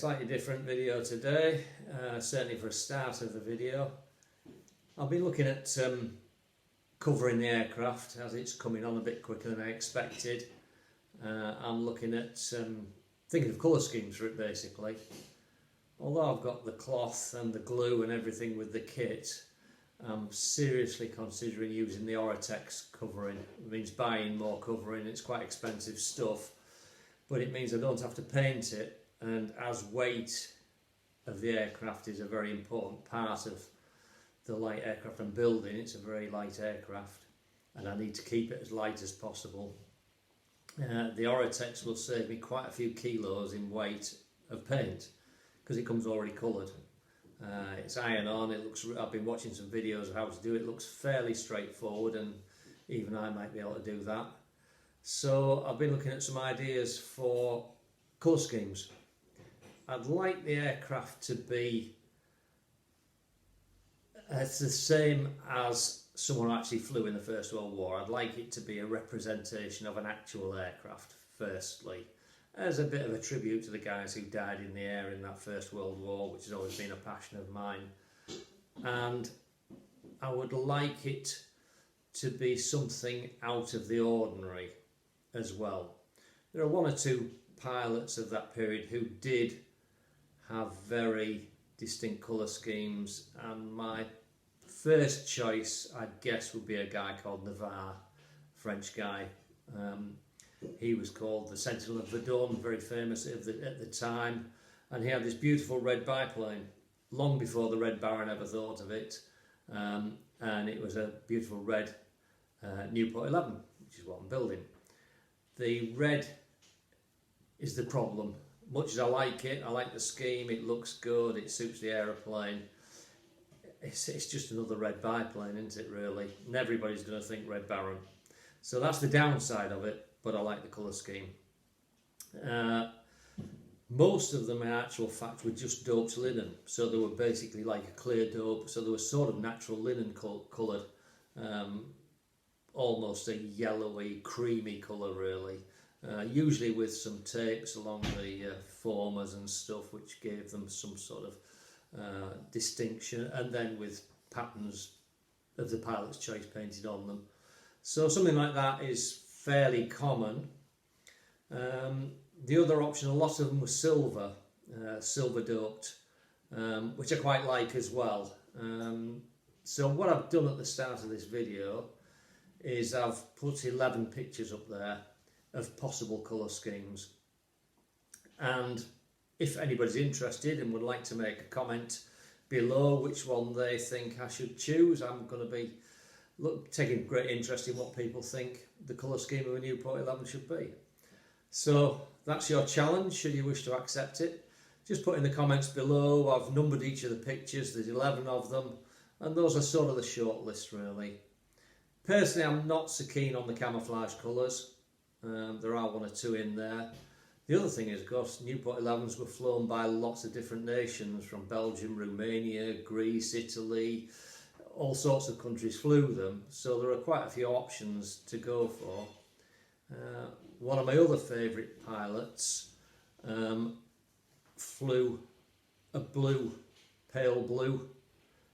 slightly different video today, certainly for a start of the video. I've been looking at covering the aircraft as it's coming on a bit quicker than I expected. I'm looking at thinking of colour schemes for it basically. Although I've got the cloth and the glue and everything with the kit, I'm seriously considering using the Oratex covering. It means buying more covering. It's quite expensive stuff, but it means I don't have to paint it, and as weight of the aircraft is a very important part of the light aircraft I'm building. It's a very light aircraft and I need to keep it as light as possible. The Oratex will save me quite a few kilos in weight of paint because it comes already coloured. It's iron on. It looks. I've been watching some videos of how to do it. It looks fairly straightforward, and even I might be able to do that. So I've been looking at some ideas for colour schemes. I'd like the aircraft to be the same as someone who actually flew in the First World War. I'd like it to be a representation of an actual aircraft, firstly, as a bit of a tribute to the guys who died in the air in that First World War, which has always been a passion of mine. And I would like it to be something out of the ordinary as well. There are one or two pilots of that period who did have very distinct colour schemes, and my first choice, I guess, would be a guy called Navarre, French guy. He was called the Sentinel of Verdun, very famous at the time, and he had this beautiful red biplane, long before the Red Baron ever thought of it, and it was a beautiful red Nieuport 11, which is what I'm building. The red is the problem. Much as I like it, I like the scheme, it looks good, it suits the aeroplane. It's just another red biplane, isn't it, really? And everybody's going to think Red Baron. So that's the downside of it, but I like the colour scheme. Most of them, in actual fact, were just doped linen. So they were basically like a clear dope. So they were sort of natural linen coloured. Almost a yellowy, creamy colour, really. Usually with some tapes along the formers and stuff, which gave them some sort of distinction, and then with patterns of the pilot's choice painted on them. So something like that is fairly common. The other option, a lot of them were silver, silver doped, which I quite like as well. So what I've done at the start of this video is I've put 11 pictures up there of possible colour schemes, and if anybody's interested and would like to make a comment below which one they think I should choose, I'm going to be taking great interest in what people think the colour scheme of a Nieuport 11 should be. So that's your challenge, should you wish to accept it. Just put in the comments below. I've numbered each of the pictures, there's 11 of them, and those are sort of the short list, really. Personally, I'm not so keen on the camouflage colours. There are one or two in there. The other thing is, of course, Nieuport 11s were flown by lots of different nations, from Belgium, Romania, Greece, Italy. All sorts of countries flew them, so there are quite a few options to go for. One of my other favourite pilots flew a blue, pale blue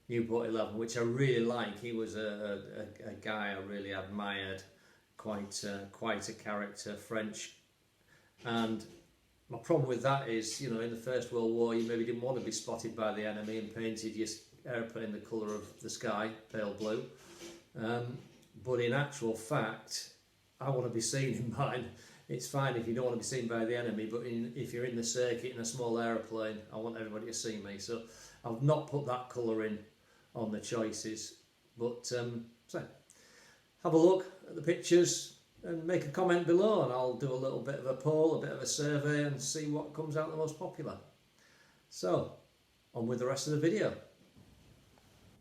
Nieuport 11, which I really like. He was a guy I really admired, quite a character, French. And my problem with that is, you know, in the First World War, you maybe didn't want to be spotted by the enemy and painted your airplane the colour of the sky, pale blue. But in actual fact, I want to be seen in mine. It's fine if you don't want to be seen by the enemy, but if you're in the circuit in a small aeroplane, I want everybody to see me. So I've not put that colour in on the choices. But so have a look at the pictures and make a comment below, and I'll do a little bit of a poll, a bit of a survey, and see what comes out the most popular. So, on with the rest of the video.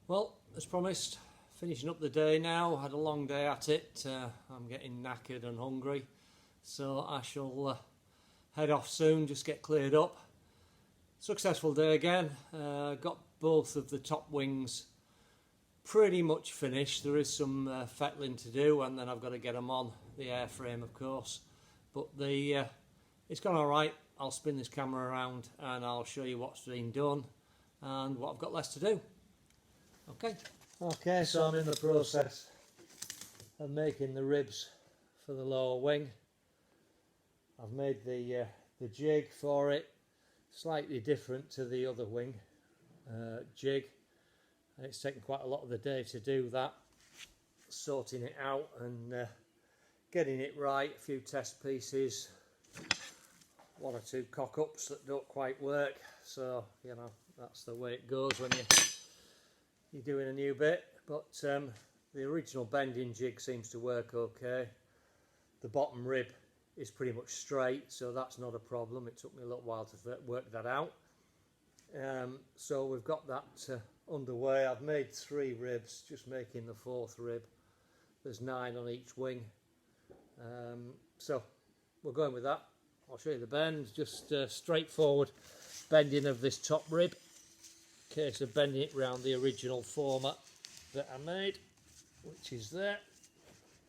Well, as promised, finishing up the day now. Had a long day at it. I'm getting knackered and hungry, so I shall head off soon, just get cleared up. Successful day again. Got both of the top wings pretty much finished. There is some fettling to do, and then I've got to get them on the airframe, of course, but it's gone all right. I'll spin this camera around and I'll show you what's been done and what I've got left to do. Okay, so I'm in the process of making the ribs for the lower wing. I've made the jig for it slightly different to the other wing jig. It's taken quite a lot of the day to do that, sorting it out and getting it right. A few test pieces, one or two cock-ups that don't quite work, so you know that's the way it goes when you're doing a new bit. But the original bending jig seems to work okay. The bottom rib is pretty much straight, so that's not a problem. It took me a little while to work that out. So we've got that underway. I've made 3 ribs, just making the 4th rib. There's 9 on each wing. So we're going with that. I'll show you the bend, just straightforward bending of this top rib. Case of bending it round the original format that I made, which is there.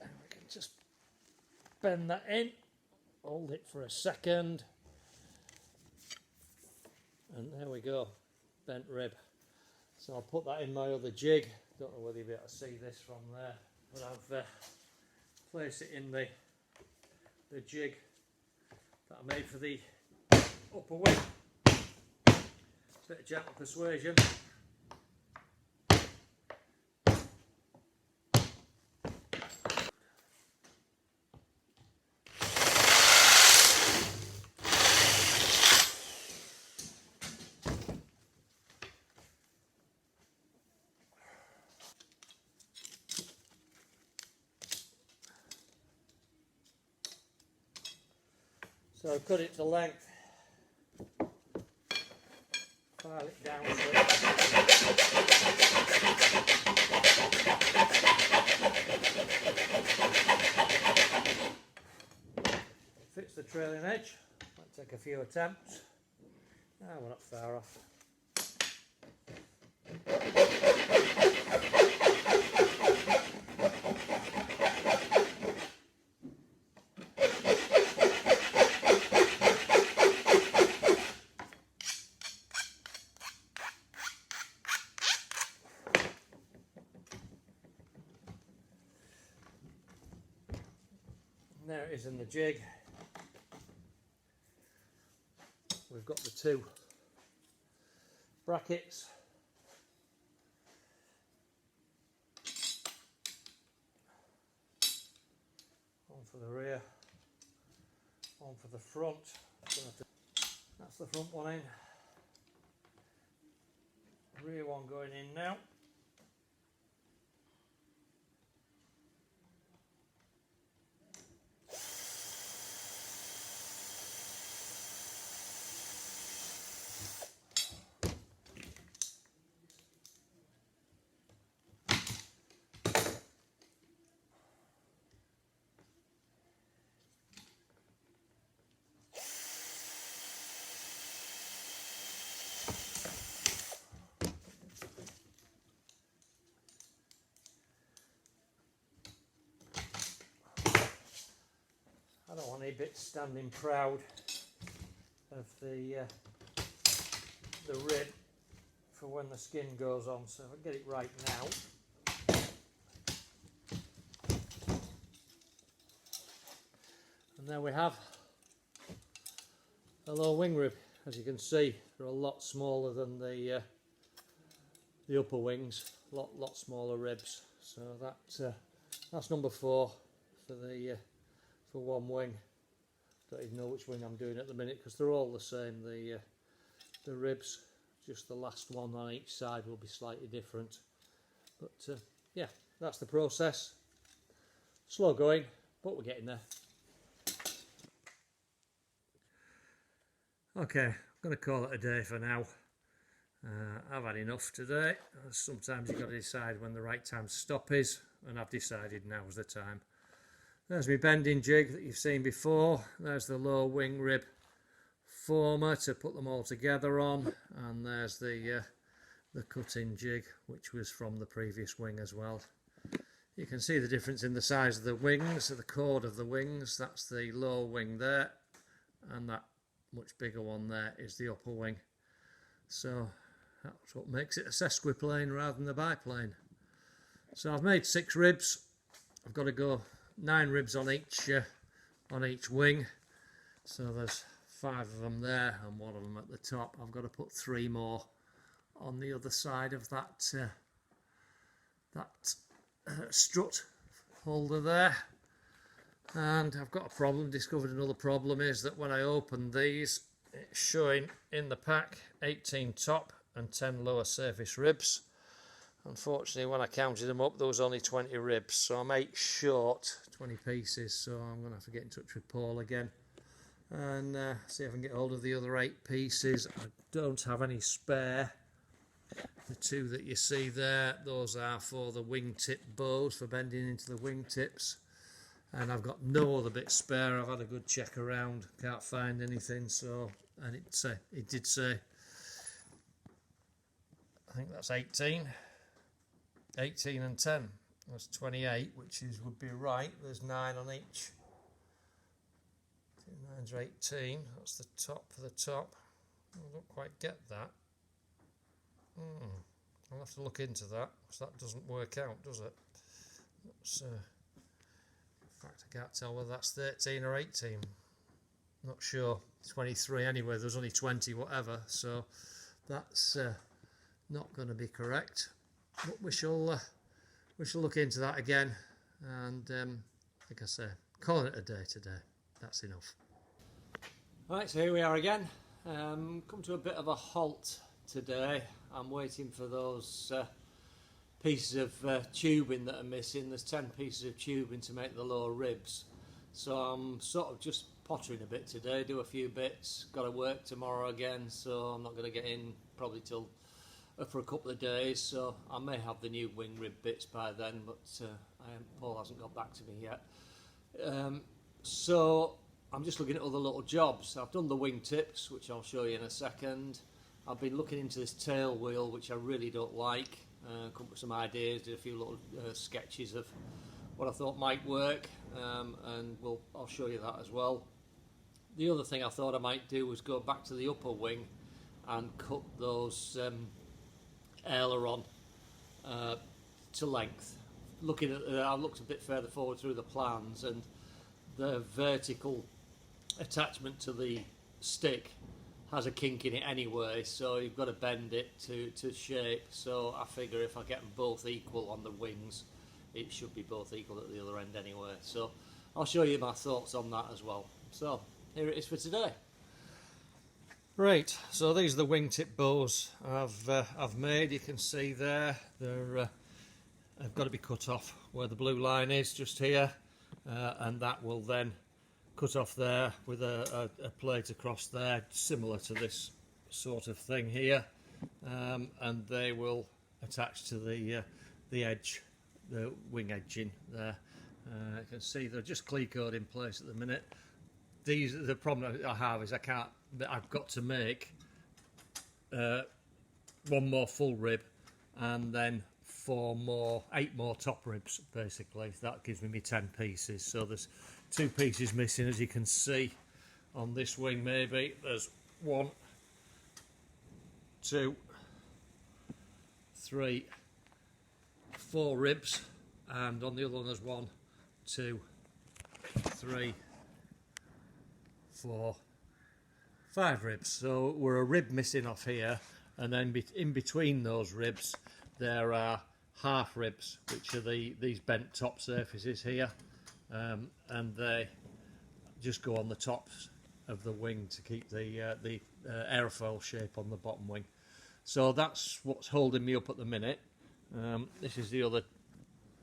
And we can just bend that in, hold it for a second, and there we go, bent rib. So I'll put that in my other jig. Don't know whether you'll be able to see this from there, but I've placed it in the jig that I made for the upper wing. Bit of gentle persuasion. So cut it to length. File it down fits the trailing edge. Might take a few attempts. We're not far off. There it is in the jig. We've got the 2 brackets. One for the rear, one for the front. That's the front one in. Rear one going in now. I don't want any bits standing proud of the rib for when the skin goes on, so I'll get it right now. And there we have a lower wing rib. As you can see, they're a lot smaller than the upper wings, lot smaller ribs. So that's number 4 for the for one wing. Don't even know which wing I'm doing at the minute because they're all the same. The ribs, just the last one on each side will be slightly different. But yeah, that's the process. Slow going, but we're getting there. Okay, I'm going to call it a day for now. I've had enough today. Sometimes you've got to decide when the right time to stop is, and I've decided now's the time. There's my bending jig that you've seen before. There's the low wing rib former to put them all together on, and there's the cutting jig, which was from the previous wing as well. You can see the difference in the size of the wings, the chord of the wings. That's the low wing there, and that much bigger one there is the upper wing. So that's what makes it a sesquiplane rather than a biplane. So I've made 6 ribs. I've got to go 9 ribs on each wing. So there's 5 of them there and 1 of them at the top. I've got to put 3 more on the other side of that strut holder there. And I've got a problem, discovered another problem, is that when I open these, it's showing in the pack 18 top and 10 lower surface ribs. Unfortunately, when I counted them up, there was only 20 ribs, so I'm 8 short, 20 pieces, so I'm going to have to get in touch with Paul again and see if I can get hold of the other 8 pieces. I don't have any spare. The 2 that you see there, those are for the wingtip bows, for bending into the wingtips. And I've got no other bit spare. I've had a good check around, can't find anything. So, and it did say, I think that's 18 and 10. That's 28, which would be right. There's 9 on each. 2 9s are 18. That's the top for the top. I don't quite get that. I'll have to look into that, because that doesn't work out, does it? That's, in fact, I can't tell whether that's 13 or 18. Not sure. 23 anyway. There's only 20, whatever. So that's not going to be correct. But we shall look into that again. And like I say, calling it a day today. That's enough. Right, so here we are again. Come to a bit of a halt today. I'm waiting for those pieces of tubing that are missing. There's 10 pieces of tubing to make the lower ribs, so I'm sort of just pottering a bit today, do a few bits. Got to work tomorrow again, so I'm not going to get in probably till for a couple of days, so I may have the new wing rib bits by then, but Paul hasn't got back to me yet. So I'm just looking at other little jobs. I've done the wing tips, which I'll show you in a second. I've been looking into this tail wheel, which I really don't like. Come up with some ideas, did a few little sketches of what I thought might work, and I'll show you that as well. The other thing I thought I might do was go back to the upper wing and cut those aileron to length. Looking at, I looked a bit further forward through the plans, and the vertical attachment to the stick has a kink in it anyway, so you've got to bend it to shape. So I figure if I get them both equal on the wings, it should be both equal at the other end anyway. So I'll show you my thoughts on that as well. So here it is for today. Right, so these are the wingtip bows I've made. You can see there, they've got to be cut off where the blue line is, just here, and that will then cut off there with a plate across there, similar to this sort of thing here, and they will attach to the edge, the wing edging there. You can see they're just clecoed in place at the minute. The problem I have is I've got to make 1 more full rib and then 8 more top ribs, basically. That gives me 10 pieces. So there's 2 pieces missing, as you can see on this wing. Maybe there's 1, 2, 3, 4 ribs, and on the other one there's 1, 2, 3, 4, 5 ribs. So we're a rib missing off here, and then in between those ribs there are half ribs, which are these bent top surfaces here, and they just go on the tops of the wing to keep the aerofoil shape on the bottom wing. So that's what's holding me up at the minute. This is the other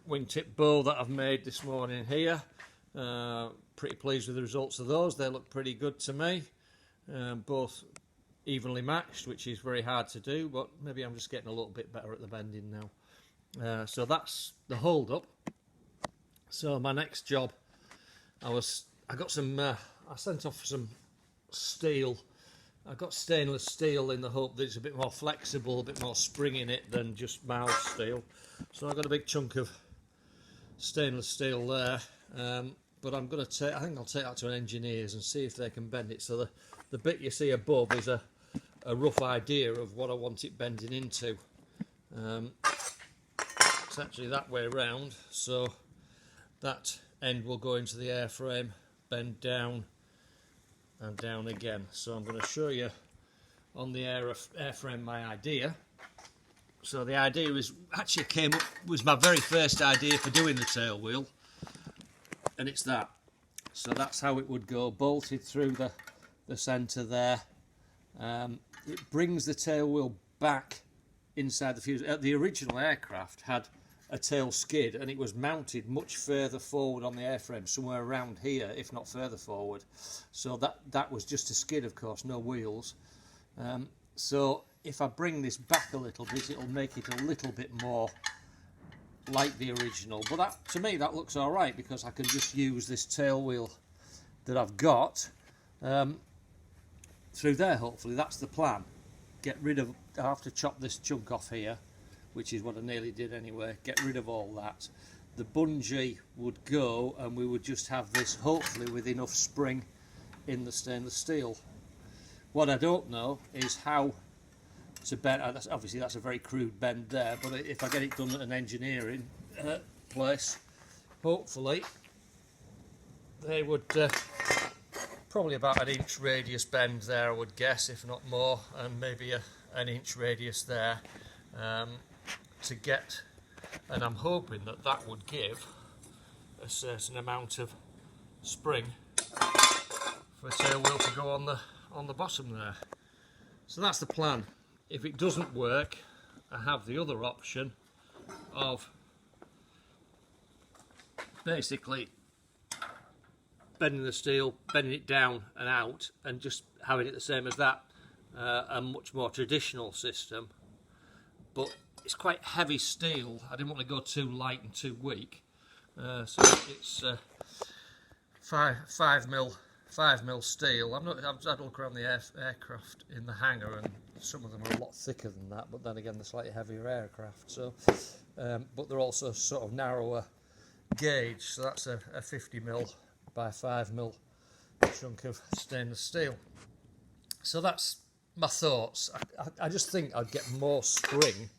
wingtip bow that I've made this morning here. Pretty pleased with the results of those. They look pretty good to me. Both evenly matched, which is very hard to do, but maybe I'm just getting a little bit better at the bending now. So that's the hold up. So my next job, I sent off some steel. I got stainless steel in the hope that it's a bit more flexible, a bit more spring in it than just mild steel. So I got a big chunk of stainless steel there, but I think I'll take that to an engineer's and see if they can bend it. So the the bit you see above is a rough idea of what I want it bending into. It's actually that way around, so that end will go into the airframe, bend down and down again. So I'm going to show you on the airframe my idea. So the idea was my very first idea for doing the tail wheel, and it's that. So that's how it would go, bolted through the centre there. It brings the tail wheel back inside the fuselage. The original aircraft had a tail skid, and it was mounted much further forward on the airframe, somewhere around here, if not further forward. So that was just a skid, of course, no wheels. So if I bring this back a little bit, it'll make it a little bit more like the original. But that, to me, that looks all right, because I can just use this tail wheel that I've got through there. Hopefully that's the plan. Get rid of, I have to chop this chunk off here, which is what I nearly did anyway. Get rid of all that. The bungee would go, and we would just have this, hopefully with enough spring in the stainless steel. What I don't know is how to bend. Obviously that's a very crude bend there, but if I get it done at an engineering place, hopefully they would probably about an inch radius bend there, I would guess, if not more, and maybe an inch radius there, to get, and I'm hoping that would give a certain amount of spring for a tail wheel to go on the bottom there. So that's the plan. If it doesn't work, I have the other option of basically bending the steel, bending it down and out, and just having it the same as that, a much more traditional system. But it's quite heavy steel. I didn't want to go too light and too weak, so it's 5mm steel. I've had a look around the aircraft in the hangar, and some of them are a lot thicker than that, but then again they're slightly heavier aircraft, so but they're also sort of narrower gauge, so that's a 50mm by 5mm chunk of stainless steel. So that's my thoughts. I just think I'd get more spring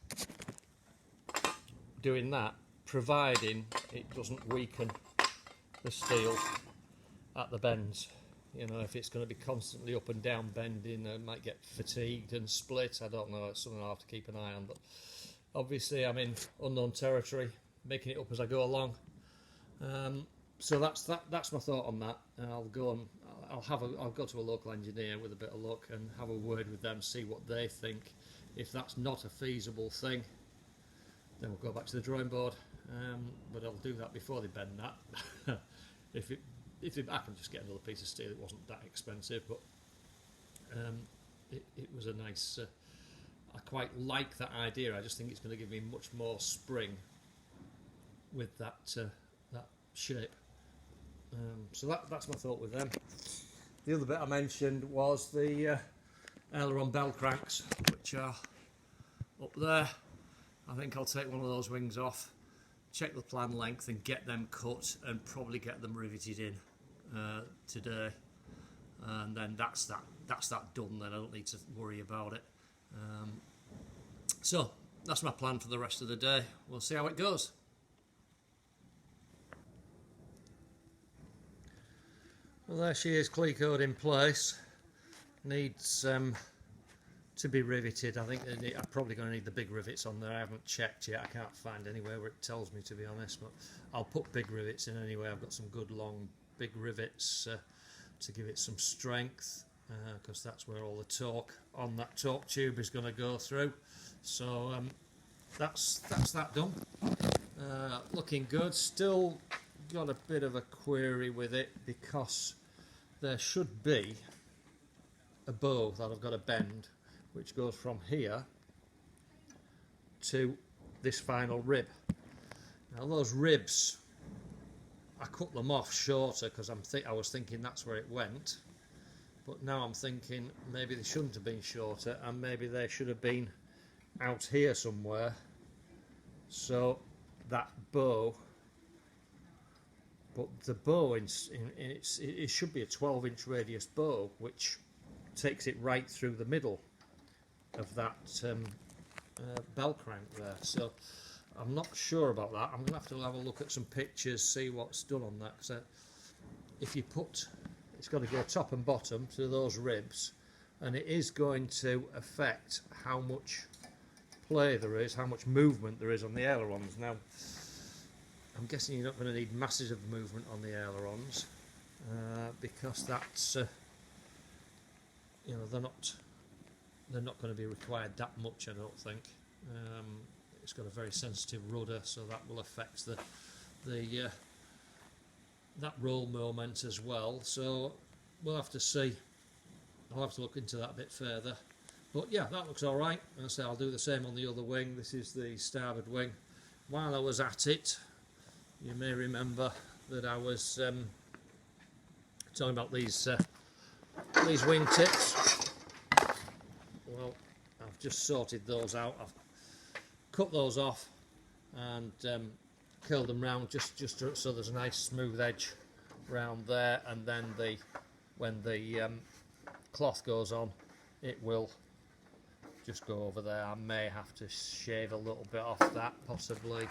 doing that, providing it doesn't weaken the steel at the bends. You know, if it's going to be constantly up and down bending, I might get fatigued and split. I don't know, it's something I'll have to keep an eye on. But obviously I'm in unknown territory, making it up as I go along. So that's my thought on that. I'll go to a local engineer with a bit of luck and have a word with them, see what they think. If that's not a feasible thing, then we'll go back to the drawing board. But I'll do that before they bend that. I can just get another piece of steel. It wasn't that expensive, but it was a nice. I quite like that idea. I just think it's going to give me much more spring with that shape. So that's my thought with them. The other bit I mentioned was the aileron bell cranks, which are up there. I think I'll take one of those wings off, check the plan length and get them cut, and probably get them riveted in today, and then that's that done. Then I don't need to worry about it. So that's my plan for the rest of the day. We'll see how it goes. Well, there she is, clecoed in place. Needs to be riveted. I think I'm probably going to need the big rivets on there. I haven't checked yet. I can't find anywhere where it tells me, to be honest, but I'll put big rivets in anyway. I've got some good long big rivets to give it some strength, because that's where all the torque on that torque tube is going to go through. So that's that done. Looking good. Still got a bit of a query with it, because there should be a bow that I've got to bend, which goes from here to this final rib. Now those ribs, I cut them off shorter because I was thinking that's where it went, but now I'm thinking maybe they shouldn't have been shorter, and maybe they should have been out here somewhere. So that bow, but the bow it should be a 12-inch radius bow, which takes it right through the middle of that bell crank there. So I'm not sure about that. I'm going to have a look at some pictures, see what's done on that. Because if you put, it's got to go top and bottom to those ribs, and it is going to affect how much play there is, how much movement there is on the ailerons. Now, I'm guessing you're not going to need masses of movement on the ailerons because that's, you know, they're not going to be required that much, I don't think. It's got a very sensitive rudder, so that will affect the that roll moment as well. So we'll have to see. I'll have to look into that a bit further. But yeah, that looks all right. As I say, I'll do the same on the other wing. This is the starboard wing. While I was at it, you may remember that I was talking about these wing tips. Well, I've just sorted those out. I've cut those off and curled them round just so there's a nice smooth edge round there, and then when the cloth goes on, it will just go over there. I may have to shave a little bit off that possibly,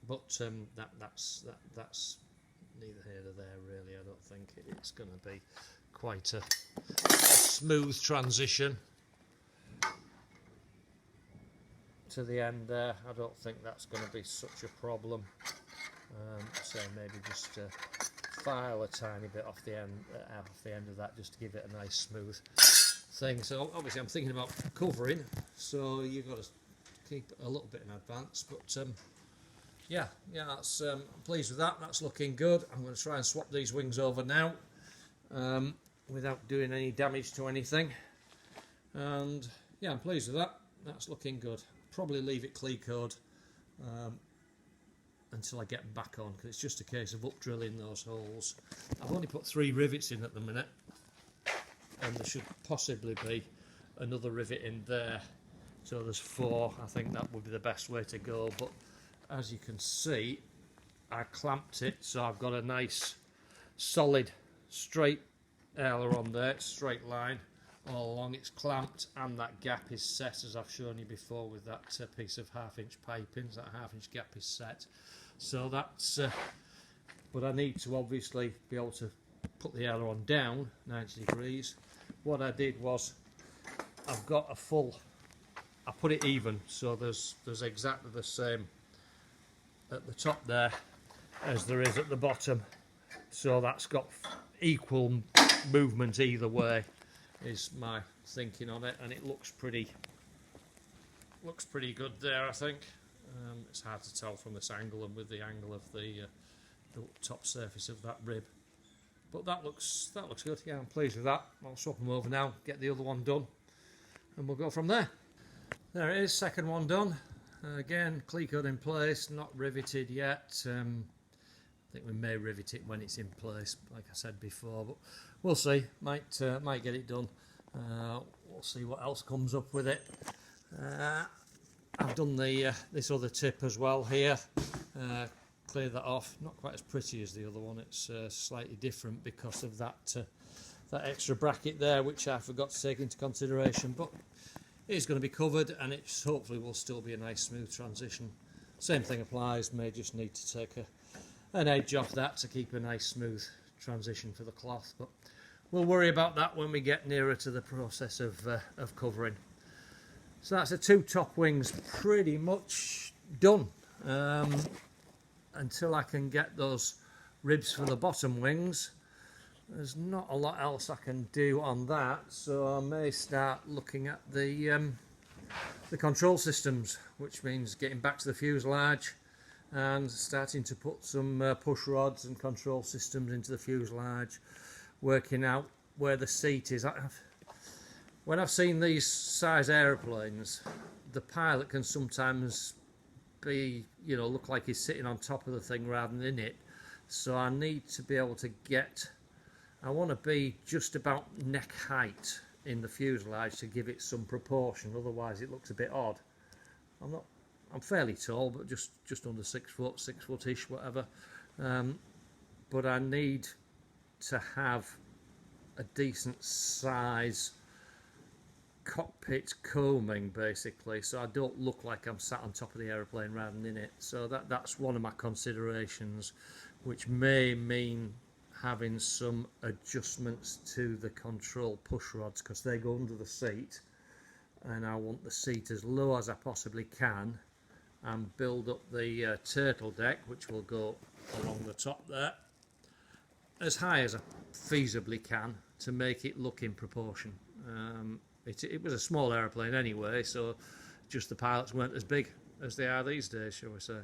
but that's neither here nor there really. I don't think it's going to be quite a smooth transition to the end there. I don't think that's going to be such a problem. So maybe just file a tiny bit off the end of that, just to give it a nice smooth thing. So obviously I'm thinking about covering, so you've got to keep a little bit in advance. But yeah, that's I'm pleased with that. That's looking good. I'm going to try and swap these wings over now without doing any damage to anything. And yeah, I'm pleased with that. That's looking good. Probably leave it clecoed until I get them back on, because it's just a case of up drilling those holes. I've only put 3 rivets in at the minute, and there should possibly be another rivet in there, so there's 4. I think that would be the best way to go. But as you can see, I clamped it, so I've got a nice solid straight aileron there, straight line all along. It's clamped, and that gap is set, as I've shown you before, with that piece of 1/2-inch piping. That 1/2-inch gap is set, so that's but I need to obviously be able to put the aileron down 90 degrees. What I did was, I've got a full, I put it even, so there's exactly the same at the top there as there is at the bottom, so that's got equal movement either way, is my thinking on it, and it looks pretty good there, I think. It's hard to tell from this angle and with the angle of the top surface of that rib, but that looks good. Yeah, I'm pleased with that. I'll swap them over now, get the other one done, and we'll go from there. There it is, second one done. Again, clecoed in place, not riveted yet. I think we may rivet it when it's in place, like I said before, but we'll see. Might get it done. We'll see what else comes up with it. I've done this other tip as well here. Clear that off. Not quite as pretty as the other one. It's slightly different because of that extra bracket there, which I forgot to take into consideration. But it is going to be covered, and it hopefully will still be a nice smooth transition. Same thing applies. May just need to take an edge off that to keep a nice smooth transition for the cloth, but we'll worry about that when we get nearer to the process of covering. So that's the 2 top wings pretty much done. Until I can get those ribs for the bottom wings, there's not a lot else I can do on that, so I may start looking at the control systems, which means getting back to the fuselage and starting to put some push rods and control systems into the fuselage, working out where the seat is. When I've seen these size aeroplanes, the pilot can sometimes be, look like he's sitting on top of the thing rather than in it. So I need to be able to I want to be just about neck height in the fuselage to give it some proportion, otherwise it looks a bit odd. I'm fairly tall, but just under 6 foot, 6-foot-ish, whatever. But I need to have a decent size cockpit combing basically, so I don't look like I'm sat on top of the aeroplane rather than in it. So that's one of my considerations, which may mean having some adjustments to the control push rods, because they go under the seat, and I want the seat as low as I possibly can and build up the turtle deck, which will go along the top there, as high as I feasibly can to make it look in proportion. It was a small aeroplane anyway, so just the pilots weren't as big as they are these days, shall we say.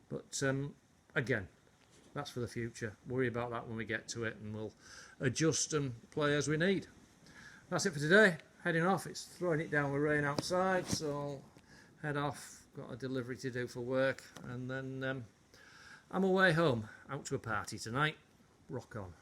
But again, that's for the future. Worry about that when we get to it, and we'll adjust and play as we need. That's it for today. Heading off. It's throwing it down with rain outside, so I'll head off. Got a delivery to do for work, and then I'm away home, out to a party tonight. Rock on.